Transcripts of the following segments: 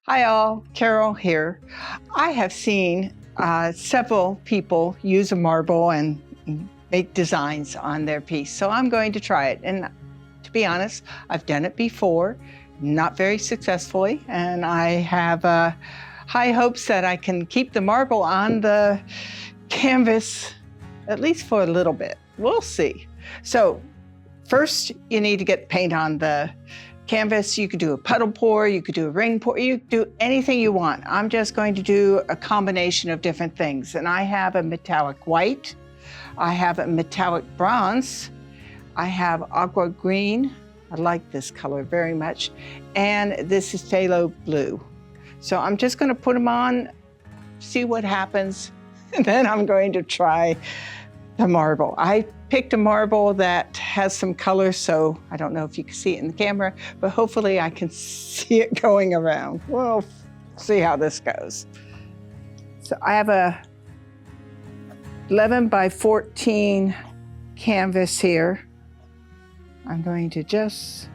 Hi all, Carol here. I have seen several people use a marble and make designs on their piece, so I'm going to try it. And to be honest, I've done it before, not very successfully, and I have high hopes that I can keep the marble on the canvas at least for a little bit. We'll see. So first, you need to get paint on the canvas. You could do a puddle pour, you could do a ring pour, you could do anything you want. I'm just going to do a combination of different things. And I have a metallic white, I have a metallic bronze, I have aqua green. I like this color very much. And this is phthalo blue. So I'm just going to put them on, see what happens, and then I'm going to try the marble. I picked a marble that has some color, so I don't know if you can see it in the camera, but hopefully I can see it going around. We'll see how this goes. So I have a 11 by 14 canvas here. I'm going to just,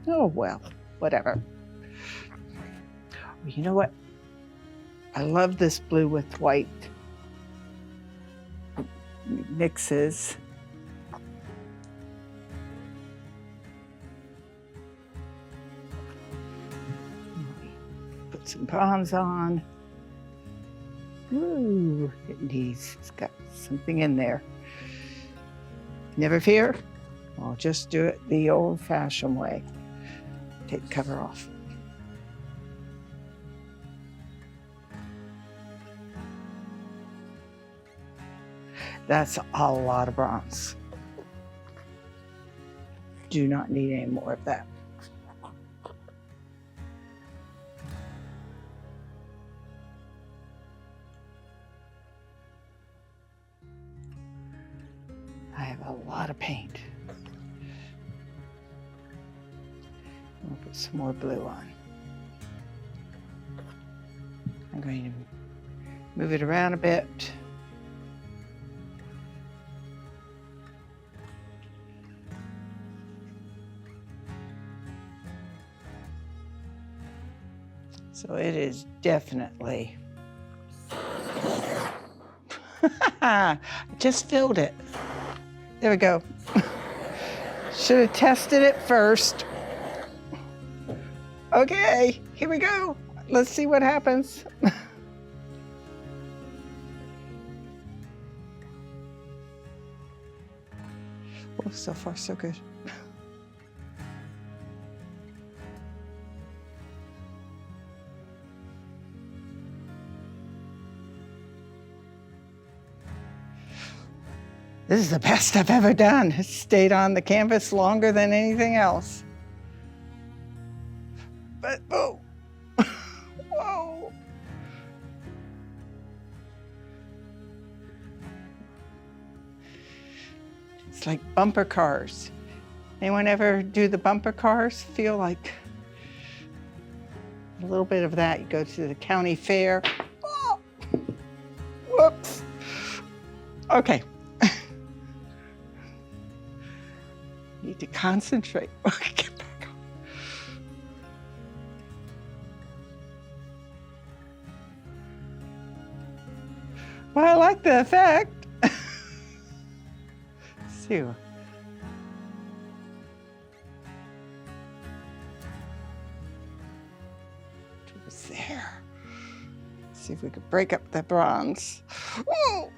oh well, whatever. You know what? I love this blue with white. Mixes. Put some bronze on. Ooh, it needs, it's got something in there. Never fear, I'll just do it the old-fashioned way. Take the cover off. That's a lot of bronze. Do not need any more of that. I have a lot of paint. I'll put some more blue on. I'm going to move it around a bit. So it is definitely, I just filled it. There we go. Should have tested it first. Okay, here we go. Let's see what happens. Oh, so far so good. This is the best I've ever done. It stayed on the canvas longer than anything else. But, oh, whoa. It's like bumper cars. Anyone ever do the bumper cars? Feel like a little bit of that. You go to the county fair. Oh, whoops. Okay. Need to concentrate. Get back on. Well, I like the effect. See. Towards there. See if we could break up the bronze. Ooh.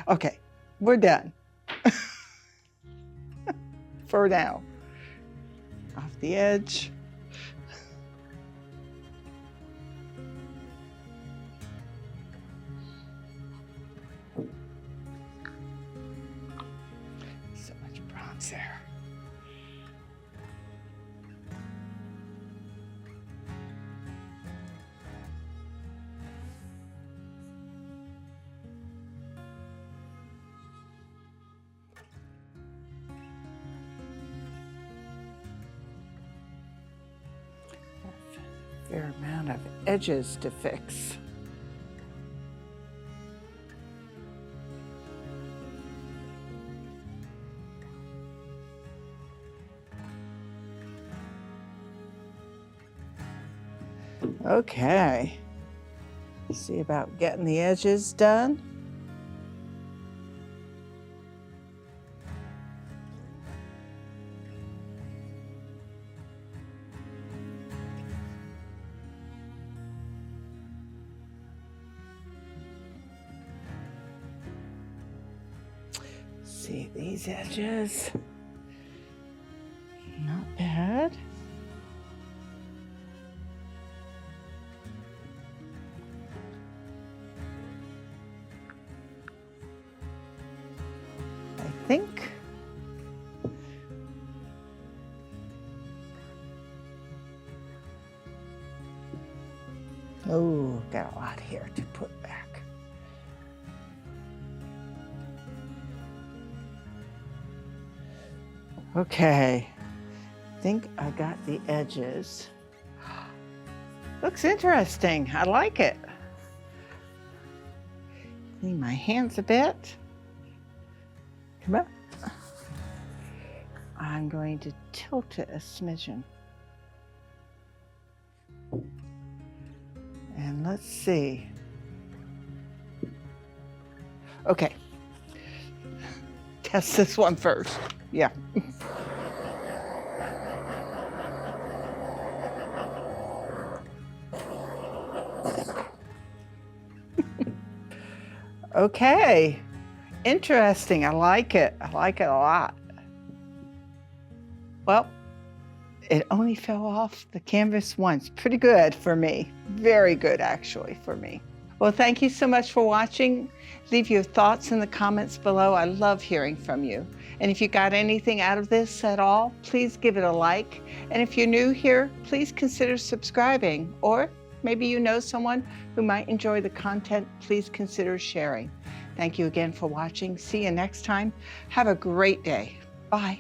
Okay, we're done. For now. Off the edge. So much bronze there. Fair amount of edges to fix. Okay. See about getting the edges done. See these edges. Not bad. I think. Oh, got a lot here to put back. Okay, I think I got the edges. Looks interesting, I like it. Clean my hands a bit. Come on. I'm going to tilt it a smidgen. And let's see. Okay, test this one first. Yeah. Okay, interesting. I like it. I like it a lot. Well, it only fell off the canvas once. Pretty good for me. Very good, actually, for me. Well, thank you so much for watching. Leave your thoughts in the comments below. I love hearing from you. And if you got anything out of this at all, please give it a like. And if you're new here, please consider subscribing. Or maybe you know someone who might enjoy the content. Please consider sharing. Thank you again for watching. See you next time. Have a great day. Bye.